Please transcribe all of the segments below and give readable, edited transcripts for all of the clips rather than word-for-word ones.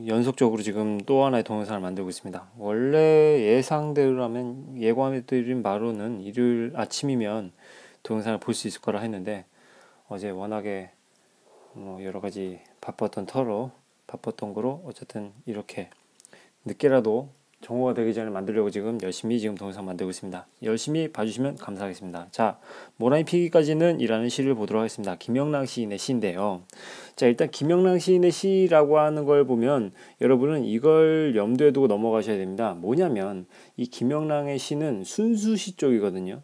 연속적으로 지금 또 하나의 동영상을 만들고 있습니다. 원래 예상대로라면 예고해드린 바로는 일요일 아침이면 동영상을 볼 수 있을 거라 했는데 어제 워낙에 여러 가지 바빴던 거로 어쨌든 이렇게 늦게라도 정오가 되기 전에 만들려고 지금 열심히 동영상 만들고 있습니다. 열심히 봐주시면 감사하겠습니다. 자, 모라니 피기까지는 이라는 시를 보도록 하겠습니다. 김영랑 시인의 시인데요. 자, 일단 김영랑 시인의 시라고 하는 걸 보면 여러분은 이걸 염두에 두고 넘어가셔야 됩니다. 뭐냐면 이 김영랑의 시는 순수시 쪽이거든요.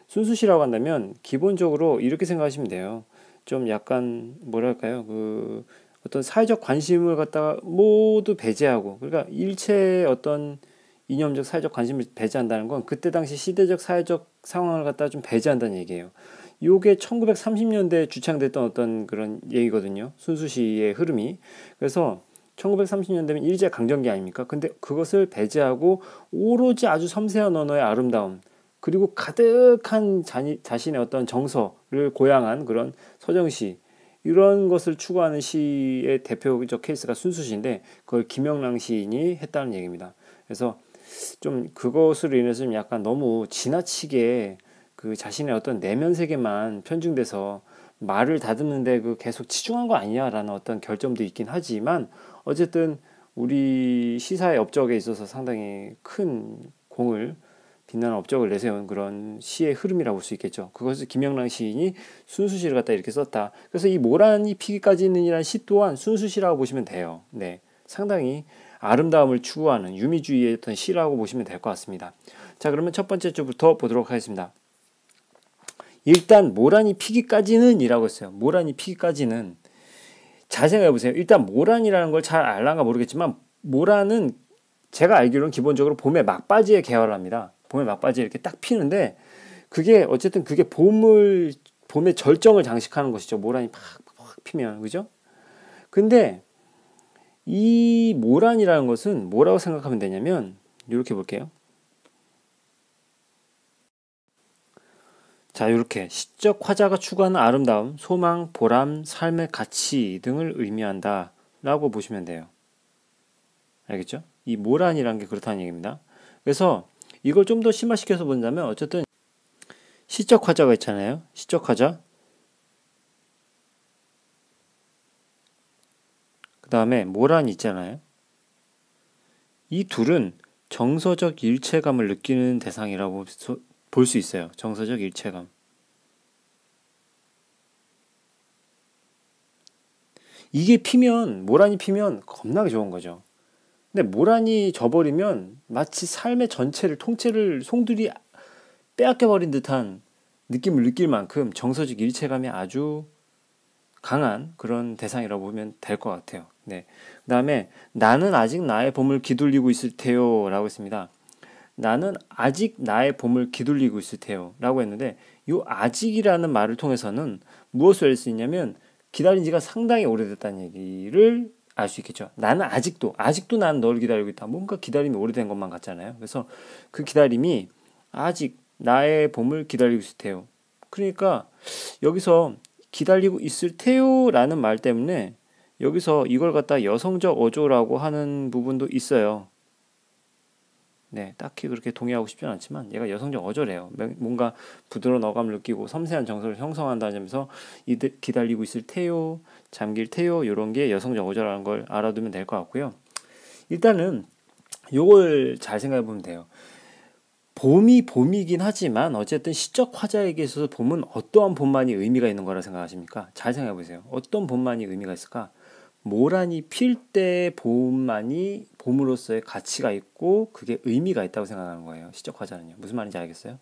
순수시라고 한다면 기본적으로 이렇게 생각하시면 돼요. 좀 약간 뭐랄까요, 어떤 사회적 관심을 갖다가 모두 배제하고, 그러니까 일체의 어떤 이념적 사회적 관심을 배제한다는 건 그때 당시 시대적 사회적 상황을 갖다가 좀 배제한다는 얘기예요. 요게 1930년대에 주창됐던 어떤 그런 얘기거든요. 순수시의 흐름이. 그래서 1930년대면 일제 강점기 아닙니까? 근데 그것을 배제하고 오로지 아주 섬세한 언어의 아름다움, 그리고 가득한 자신의 어떤 정서를 고양한 그런 서정시, 이런 것을 추구하는 시의 대표적 케이스가 순수시인데 그걸 김영랑 시인이 했다는 얘기입니다. 그래서 좀 그것으로 인해서 좀 약간 너무 지나치게 그 자신의 어떤 내면 세계만 편중돼서 말을 다듬는데 계속 치중한 거 아니냐라는 어떤 결점도 있긴 하지만 어쨌든 우리 시사의 업적에 있어서 상당히 큰 공을 빛나는 업적을 내세운 그런 시의 흐름이라고 볼 수 있겠죠. 그것을 김영랑 시인이 순수시를 갖다 이렇게 썼다. 그래서 이 모란이 피기까지 있는이라는 시 또한 순수시라고 보시면 돼요. 네, 상당히 아름다움을 추구하는 유미주의의 어떤 시라고 보시면 될 것 같습니다. 자, 그러면 첫 번째 줄부터 보도록 하겠습니다. 일단 모란이 피기까지는 이라고 했어요. 모란이 피기까지는 잘 생각해 보세요. 일단 모란이라는 걸 잘 알란가 모르겠지만 모란은 제가 알기로는 기본적으로 봄의 막바지에 개화합니다. 봄의 막바지에 이렇게 딱 피는데 그게 어쨌든 그게 봄의 절정을 장식하는 것이죠. 모란이 팍 피면, 그죠? 근데 이 모란이라는 것은 뭐라고 생각하면 되냐면 이렇게 볼게요. 자, 이렇게 시적 화자가 추구하는 아름다움, 소망, 보람, 삶의 가치 등을 의미한다 라고 보시면 돼요. 알겠죠? 이 모란이라는 게 그렇다는 얘기입니다. 그래서 이걸 좀 더 심화시켜서 본다면 어쨌든 시적 화자가 있잖아요. 시적 화자. 그 다음에 모란이 있잖아요. 이 둘은 정서적 일체감을 느끼는 대상이라고 볼 수 있어요. 정서적 일체감. 이게 모란이 피면 겁나게 좋은 거죠. 근데 모란이 져버리면 마치 삶의 전체를 통째를 송두리 빼앗겨버린 듯한 느낌을 느낄 만큼 정서적 일체감이 아주 강한 그런 대상이라고 보면 될 것 같아요. 네. 그 다음에 나는 아직 나의 봄을 기둘리고 있을 테요 라고 했습니다. 나는 아직 나의 봄을 기둘리고 있을 테요 라고 했는데 이 아직이라는 말을 통해서는 무엇을 알 수 있냐면 기다린 지가 상당히 오래됐다는 얘기를 알 수 있겠죠. 나는 아직도 난 너를 기다리고 있다. 뭔가 기다림이 오래된 것만 같잖아요. 그래서 그 기다림이 아직 나의 봄을 기다리고 있을 테요. 그러니까 여기서 기다리고 있을 테요 라는 말 때문에 여기서 이걸 갖다 여성적 어조라고 하는 부분도 있어요. 네, 딱히 그렇게 동의하고 싶지는 않지만 얘가 여성적 어조래요. 뭔가 부드러운 어감을 느끼고 섬세한 정서를 형성한다는 점에서 기다리고 있을 테요, 잠길 테요 이런 게 여성적 어조라는 걸 알아두면 될 것 같고요. 일단은 요걸 잘 생각해 보면 돼요. 봄이 봄이긴 하지만 어쨌든 시적 화자에게 있어서 봄은 어떠한 봄만이 의미가 있는 거라 생각하십니까? 잘 생각해 보세요. 어떤 봄만이 의미가 있을까? 모란이 필 때 봄만이 봄으로서의 가치가 있고 그게 의미가 있다고 생각하는 거예요. 시적 화자는요. 무슨 말인지 알겠어요?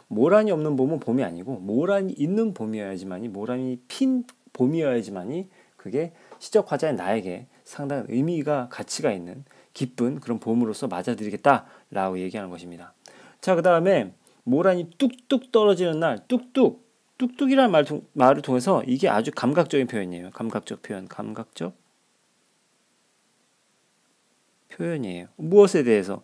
모란이 없는 봄은 봄이 아니고 모란이 있는 봄이어야지만이, 모란이 핀 봄이어야지만이 그게 시적 화자의 나에게 상당한 의미가, 가치가 있는 기쁜 그런 봄으로서 맞아들이겠다라고 얘기하는 것입니다. 자, 그 다음에 모란이 뚝뚝 떨어지는 날, 뚝뚝이라는 말을 통해서 이게 아주 감각적인 표현이에요. 감각적 표현이에요. 무엇에 대해서?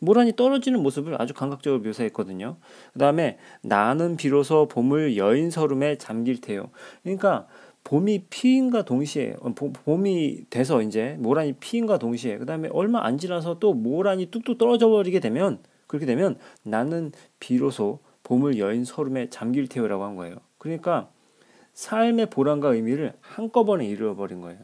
모란이 떨어지는 모습을 아주 감각적으로 묘사했거든요. 그 다음에 나는 비로소 봄을 여인 서름에 잠길 테요. 그러니까 봄이 피임과 동시에 봄이 돼서 이제 모란이 피임과 동시에 그 다음에 얼마 안 지나서 또 모란이 뚝뚝 떨어져 버리게 되면 그렇게 되면 나는 비로소 봄을 여인 설움에 잠길 테요라고 한 거예요. 그러니까 삶의 보람과 의미를 한꺼번에 잃어버린 거예요.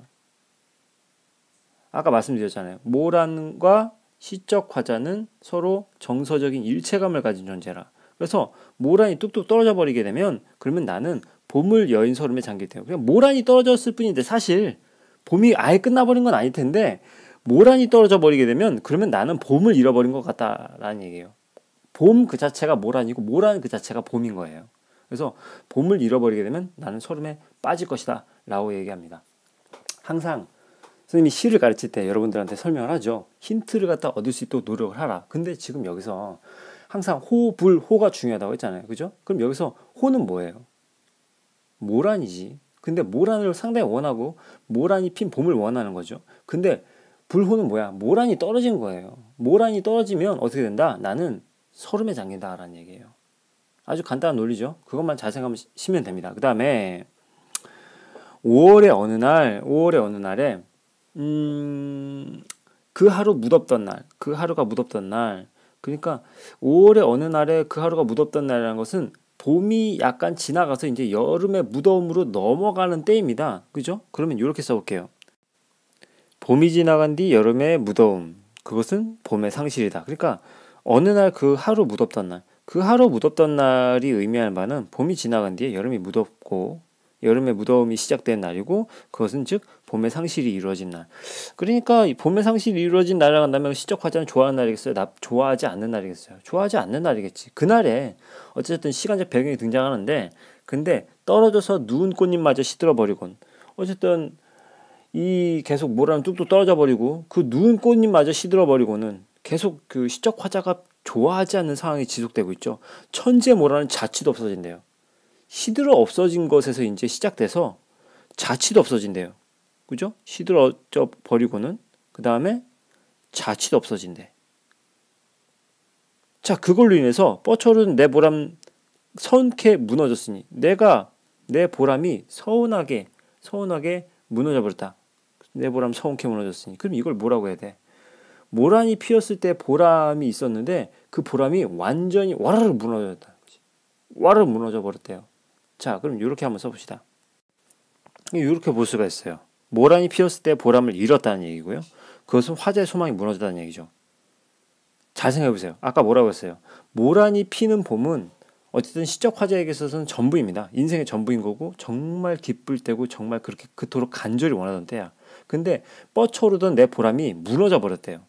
아까 말씀드렸잖아요. 모란과 시적 화자는 서로 정서적인 일체감을 가진 존재라. 그래서 모란이 뚝뚝 떨어져 버리게 되면 그러면 나는 봄을 여인 설움에 잠길 테요. 그냥 모란이 떨어졌을 뿐인데 사실 봄이 아예 끝나버린 건 아닐 텐데 모란이 떨어져 버리게 되면 그러면 나는 봄을 잃어버린 것 같다라는 얘기예요. 봄 그 자체가 모란이고 모란 그 자체가 봄인 거예요. 그래서 봄을 잃어버리게 되면 나는 설움에 빠질 것이다 라고 얘기합니다. 항상 선생님이 시를 가르칠 때 여러분들한테 설명을 하죠. 힌트를 갖다 얻을 수 있도록 노력을 하라. 근데 지금 여기서 항상 호, 불, 호가 중요하다고 했잖아요. 그죠? 그럼 여기서 호는 뭐예요? 모란이지. 근데 모란을 상당히 원하고 모란이 핀 봄을 원하는 거죠. 근데 불호는 뭐야? 모란이 떨어진 거예요. 모란이 떨어지면 어떻게 된다? 나는 설움에 잠긴다라는 얘기예요. 아주 간단한 논리죠. 그것만 잘 생각하시면 됩니다. 그 다음에 5월의 어느 날에 그 하루 무덥던 날, 그 하루가 무덥던 날. 그러니까 5월의 어느 날에 그 하루가 무덥던 날이라는 것은 봄이 약간 지나가서 이제 여름의 무더움으로 넘어가는 때입니다. 그죠? 그러면 이렇게 써볼게요. 봄이 지나간 뒤 여름의 무더움. 그것은 봄의 상실이다. 그러니까 어느 날 그 하루 무덥던 날. 그 하루 무덥던 날이 의미할 바는 봄이 지나간 뒤에 여름이 무덥고 여름의 무더움이 시작된 날이고 그것은 즉 봄의 상실이 이루어진 날. 그러니까 봄의 상실이 이루어진 날이라고 한다면 시적 화자는 좋아하는 날이겠어요? 좋아하지 않는 날이겠어요? 좋아하지 않는 날이겠지. 그날에 어쨌든 시간적 배경이 등장하는데 근데 떨어져서 누운 꽃잎마저 시들어버리곤 어쨌든 이 계속 모란은 뚝뚝 떨어져 버리고 그 누운 꽃잎마저 시들어버리고는 계속 그 시적 화자가 좋아하지 않는 상황이 지속되고 있죠. 천재 모란은 자취도 없어진대요. 시들어 없어진 것에서 이제 시작돼서 자취도 없어진대요. 그죠? 시들어져 버리고는 그 다음에 자취도 없어진대. 자, 그걸로 인해서 뻗쳐오르는 내 보람 서운케 무너졌으니 내가 내 보람이 서운하게 무너져 버렸다. 내 보람 서운케 무너졌으니 그럼 이걸 뭐라고 해야 돼? 모란이 피었을 때 보람이 있었는데 그 보람이 완전히 와르르 무너졌다. 와르르 무너져 버렸대요. 자, 그럼 이렇게 한번 써봅시다. 이렇게 볼 수가 있어요. 모란이 피었을 때 보람을 잃었다는 얘기고요. 그것은 화자의 소망이 무너졌다는 얘기죠. 잘 생각해보세요. 아까 뭐라고 했어요? 모란이 피는 봄은 어쨌든 시적 화자에게 있어서는 전부입니다. 인생의 전부인 거고 정말 기쁠 때고 정말 그렇게 그토록 간절히 원하던 때야. 근데 뻗쳐오르던 내 보람이 무너져 버렸대요.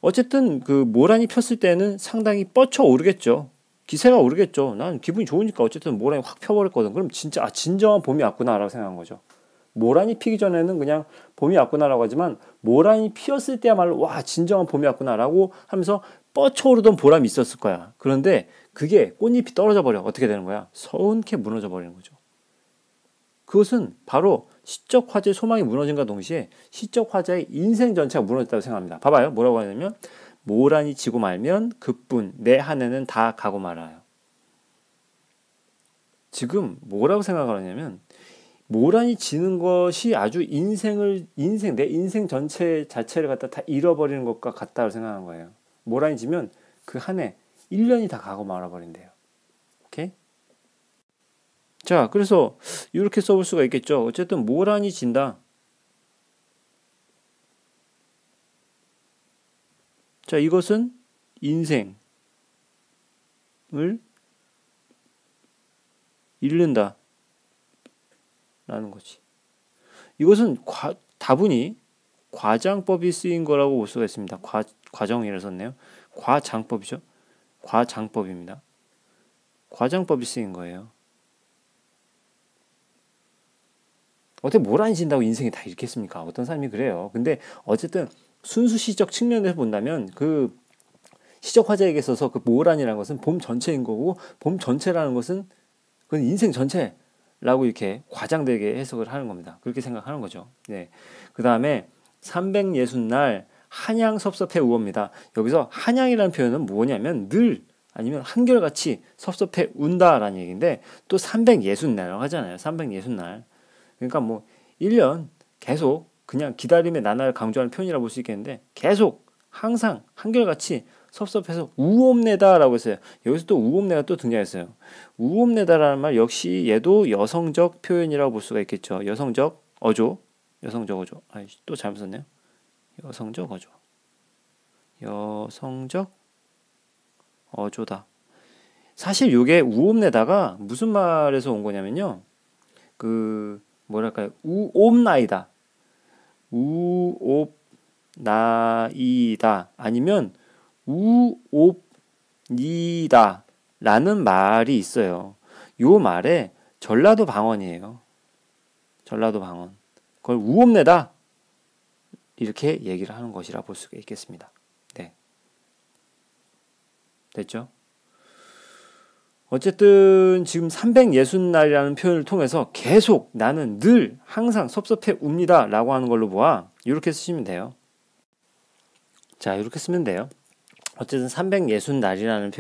어쨌든 그 모란이 폈을 때는 상당히 뻗쳐오르겠죠. 기세가 오르겠죠. 난 기분이 좋으니까 어쨌든 모란이 확 펴버렸거든. 그럼 진짜 진정한 봄이 왔구나라고 생각한 거죠. 모란이 피기 전에는 그냥 봄이 왔구나라고 하지만 모란이 피었을 때야말로 와 진정한 봄이 왔구나라고 하면서 뻗쳐오르던 보람이 있었을 거야. 그런데 그게 꽃잎이 떨어져 버려. 어떻게 되는 거야? 서운케 무너져 버리는 거죠. 그것은 바로 시적 화자의 소망이 무너진과 동시에 시적 화자의 인생 전체가 무너졌다고 생각합니다. 봐봐요. 뭐라고 하냐면 모란이 지고 말면 그뿐 내 한 해는 다 가고 말아요. 지금 뭐라고 생각하냐면 모란이 지는 것이 아주 내 인생 전체 자체를 갖다 다 잃어버리는 것과 같다고 생각하는 거예요. 모란이 지면 그 한 해 1년이 다 가고 말아버린대요. 오케이? 자, 그래서 이렇게 써볼 수가 있겠죠. 어쨌든 모란이 진다. 자, 이것은 인생을 잃는다 라는 거지. 이것은 다분히 과장법이 쓰인 거라고 볼 수가 있습니다. 과정이라 썼네요. 과장법이죠. 과장법입니다. 과장법이 쓰인 거예요. 어떻게 모란이 진다고 인생이 다 잃겠습니까? 어떤 사람이 그래요. 근데 어쨌든 순수 시적 측면에서 본다면 그 시적 화자에게 있어서 그 모란이라는 것은 봄 전체인 거고 봄 전체라는 것은 그건 인생 전체라고 이렇게 과장되게 해석을 하는 겁니다. 그렇게 생각하는 거죠. 네. 그 다음에 360날 한양 섭섭해 우옵니다. 여기서 한양이라는 표현은 뭐냐면 늘 아니면 한결같이 섭섭해 운다라는 얘기인데 또 360날이라고 하잖아요. 360날. 그러니까 뭐 1년 계속 그냥 기다림의 나날을 강조하는 표현이라고 볼 수 있겠는데 계속 항상 한결같이 섭섭해서 우옵내다라고 했어요. 여기서 또 우옵내가 또 등장했어요. 우옵내다라는 말 역시 얘도 여성적 표현이라고 볼 수가 있겠죠. 여성적 어조. 여성적 어조. 또 잘못 썼네요. 여성적 어조. 여성적 어조다. 사실 요게 우옵내다가 무슨 말에서 온 거냐면요. 그 뭐랄까요? 우옵나이다. 우옵나이다. 아니면 우옵니다 라는 말이 있어요. 요 말에 전라도 방언이에요. 전라도 방언. 그걸 우옵내다 이렇게 얘기를 하는 것이라 볼 수가 있겠습니다. 네. 됐죠? 어쨌든 지금 360날이라는 표현을 통해서 계속 나는 늘 항상 섭섭해 웁니다 라고 하는 걸로 보아 이렇게 쓰시면 돼요. 자, 이렇게 쓰면 돼요. 어쨌든 360날이라는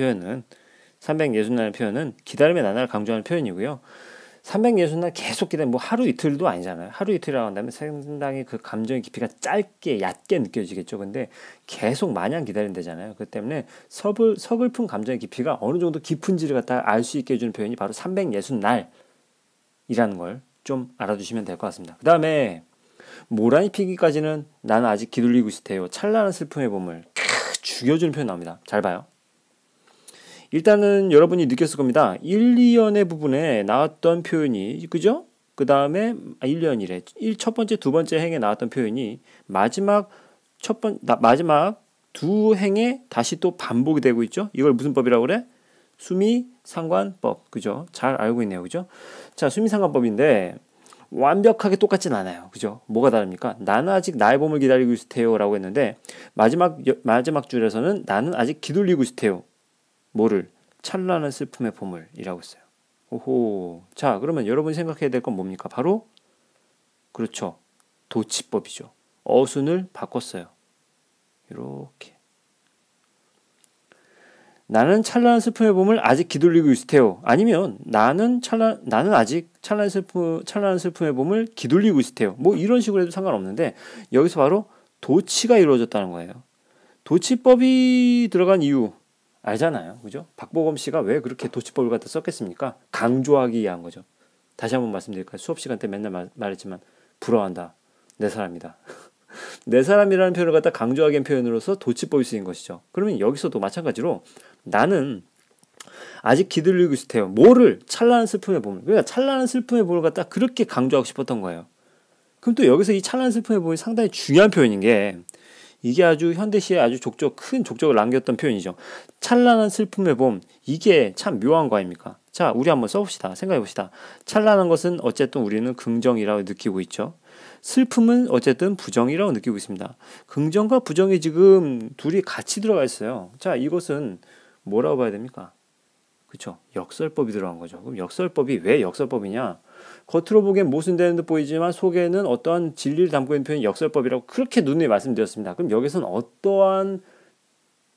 표현은 기다림의 나날을 강조하는 표현이고요. 360날 계속 기다리면 뭐 하루 이틀도 아니잖아요. 하루 이틀이라고 한다면 상당히 그 감정의 깊이가 짧게 얕게 느껴지겠죠. 근데 계속 마냥 기다린다잖아요. 그 때문에 서글픈 감정의 깊이가 어느 정도 깊은지를 갖다 알 수 있게 해주는 표현이 바로 360날이라는 걸 좀 알아두시면 될 것 같습니다. 그 다음에 모란이 피기까지는 나는 아직 기둘리고 있을 테요. 찬란한 슬픔의 봄을 죽여주는 표현 나옵니다. 잘 봐요. 일단은 여러분이 느꼈을 겁니다. 1, 2연의 부분에 나왔던 표현이 그죠? 그 다음에 1, 2연이래. 첫 번째, 두 번째 행에 나왔던 표현이 마지막 두 행에 다시 또 반복이 되고 있죠. 이걸 무슨 법이라고 그래? 수미상관법. 그죠? 잘 알고 있네요. 그죠? 자, 수미상관법인데 완벽하게 똑같진 않아요. 그죠? 뭐가 다릅니까? 나는 아직 나의 봄을 기다리고 있을 테요 라고 했는데 마지막 줄에서는 나는 아직 기둘리고 있을 테요. 뭐를? 찬란한 슬픔의 봄을이라고 했어요. 오호. 자, 그러면 여러분이 생각해야 될 건 뭡니까? 바로 그렇죠. 도치법이죠. 어순을 바꿨어요. 이렇게. 나는 찬란한 슬픔의 봄을 아직 기둘리고 있을 테요. 아니면 나는 아직 찬란한 슬픔의 봄을 기둘리고 있을 테요. 뭐 이런 식으로 해도 상관없는데 여기서 바로 도치가 이루어졌다는 거예요. 도치법이 들어간 이유 알잖아요. 그죠? 박보검 씨가 왜 그렇게 도치법을 갖다 썼겠습니까? 강조하기 위한 거죠. 다시 한번 말씀드릴까요? 수업 시간 때 맨날 말했지만 부러워한다. 내 사람이다. 내 사람이라는 표현을 갖다 강조하기 위한 표현으로서 도치법이 쓰인 것이죠. 그러면 여기서도 마찬가지로 나는 아직 기다리고 있을 테요. 뭐를? 찬란한 슬픔의 봄을. 그러니까 찬란한 슬픔의 봄을 갖다 그렇게 강조하고 싶었던 거예요. 그럼 또 여기서 이 찬란한 슬픔의 봄이 상당히 중요한 표현인 게 이게 아주 현대시에 아주 큰 족적을 남겼던 표현이죠. 찬란한 슬픔의 봄. 이게 참 묘한 거 아닙니까? 자, 우리 한번 써봅시다. 생각해봅시다. 찬란한 것은 어쨌든 우리는 긍정이라고 느끼고 있죠. 슬픔은 어쨌든 부정이라고 느끼고 있습니다. 긍정과 부정이 지금 둘이 같이 들어가 있어요. 자, 이것은 뭐라고 봐야 됩니까? 그렇죠. 역설법이 들어간 거죠. 그럼 역설법이 왜 역설법이냐? 겉으로 보기엔 모순되는 듯 보이지만 속에는 어떠한 진리를 담고 있는 표현이 역설법이라고 그렇게 누누이 말씀드렸습니다. 그럼 여기서는 어떠한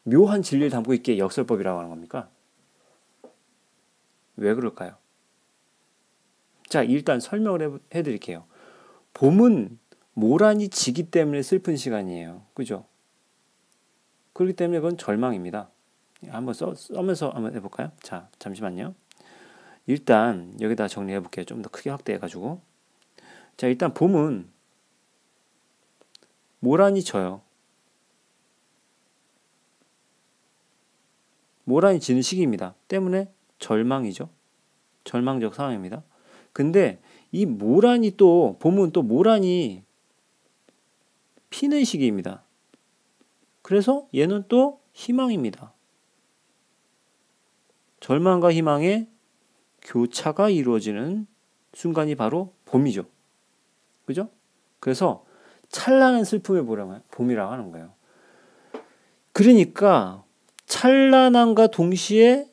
묘한 진리를 담고 있기에 역설법이라고 하는 겁니까? 왜 그럴까요? 자, 일단 설명을 해드릴게요. 봄은 모란이 지기 때문에 슬픈 시간이에요. 그죠? 그렇기 때문에 그건 절망입니다. 한번 써면서 한번 해볼까요? 자, 잠시만요. 일단 여기다 정리해 볼게요. 좀 더 크게 확대해 가지고. 자, 일단 봄은 모란이 져요. 모란이 지는 시기입니다. 때문에 절망이죠. 절망적 상황입니다. 근데 이 모란이 또 봄은 또 모란이 피는 시기입니다. 그래서 얘는 또 희망입니다. 절망과 희망의 교차가 이루어지는 순간이 바로 봄이죠. 그죠? 그래서 찬란한 슬픔의 봄이라고 하는 거예요. 그러니까 찬란함과 동시에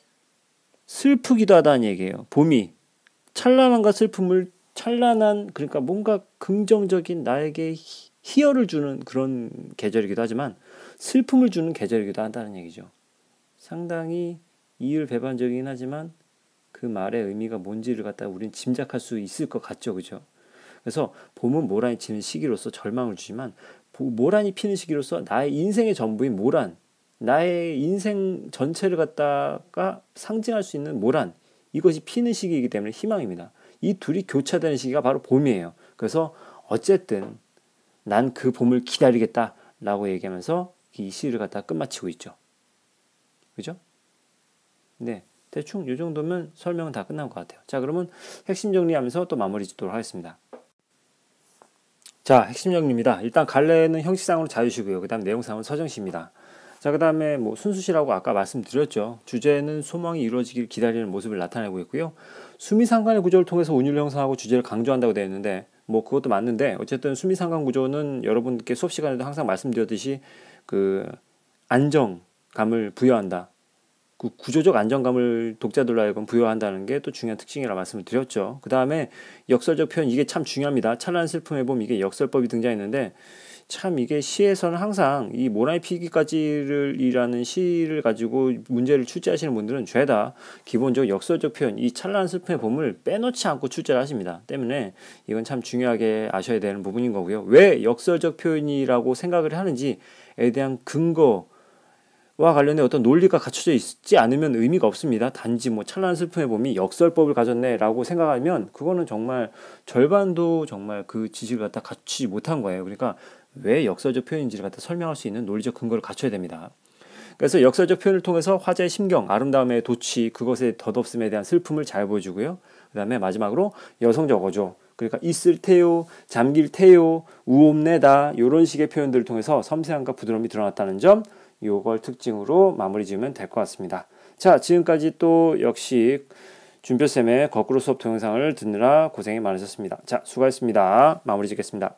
슬프기도 하다는 얘기예요. 봄이 찬란함과 슬픔을 그러니까 뭔가 긍정적인 나에게 희열을 주는 그런 계절이기도 하지만 슬픔을 주는 계절이기도 한다는 얘기죠. 상당히 이율배반적이긴 하지만 그 말의 의미가 뭔지를 갖다 우리는 짐작할 수 있을 것 같죠. 그죠? 그래서 봄은 모란이 지는 시기로서 절망을 주지만 모란이 피는 시기로서 나의 인생의 전부인 모란, 나의 인생 전체를 갖다가 상징할 수 있는 모란, 이것이 피는 시기이기 때문에 희망입니다. 이 둘이 교차되는 시기가 바로 봄이에요. 그래서 어쨌든 난 그 봄을 기다리겠다라고 얘기하면서 이 시를 갖다 끝마치고 있죠. 그죠? 네, 대충 이 정도면 설명은 다 끝난 것 같아요. 자, 그러면 핵심 정리하면서 또 마무리 짓도록 하겠습니다. 자, 핵심 정리입니다. 일단 갈래는 형식상으로 자유시고요. 그 다음 내용상은 서정시입니다. 자, 그 다음에 뭐 순수시라고 아까 말씀드렸죠. 주제는 소망이 이루어지길 기다리는 모습을 나타내고 있고요. 수미상관의 구조를 통해서 운율을 형성하고 주제를 강조한다고 되어 있는데 뭐 그것도 맞는데 어쨌든 수미상관 구조는 여러분께 수업 시간에도 항상 말씀드렸듯이 그 안정감을 부여한다. 그 구조적 안정감을 독자들로 하여금 부여한다는 게 또 중요한 특징이라 말씀을 드렸죠. 그 다음에 역설적 표현, 이게 참 중요합니다. 찬란한 슬픔에 보면 이게 역설법이 등장했는데 참 이게 시에서는 항상 이 모란이 피기까지를 이라는 시를 가지고 문제를 출제하시는 분들은 죄다 기본적으로 역설적 표현, 이 찬란한 슬픔의 봄을 빼놓지 않고 출제를 하십니다. 때문에 이건 참 중요하게 아셔야 되는 부분인 거고요. 왜 역설적 표현이라고 생각을 하는지에 대한 근거 와 관련된 어떤 논리가 갖춰져 있지 않으면 의미가 없습니다. 단지 뭐 찬란한 슬픔의 봄이 역설법을 가졌네라고 생각하면 그거는 정말 절반도 정말 그 지식을 갖다 갖추지 못한 거예요. 그러니까 왜 역설적 표현인지를 갖다 설명할 수 있는 논리적 근거를 갖춰야 됩니다. 그래서 역설적 표현을 통해서 화자의 심경, 아름다움의 도취, 그것의 덧없음에 대한 슬픔을 잘 보여주고요. 그 다음에 마지막으로 여성적 어조, 그러니까 있을 테요, 잠길 테요, 우옵내다 이런 식의 표현들을 통해서 섬세함과 부드러움이 드러났다는 점, 요걸 특징으로 마무리 지으면 될 것 같습니다. 자, 지금까지 또 역시 준표쌤의 거꾸로 수업 동영상을 듣느라 고생이 많으셨습니다. 자, 수고하셨습니다. 마무리 짓겠습니다.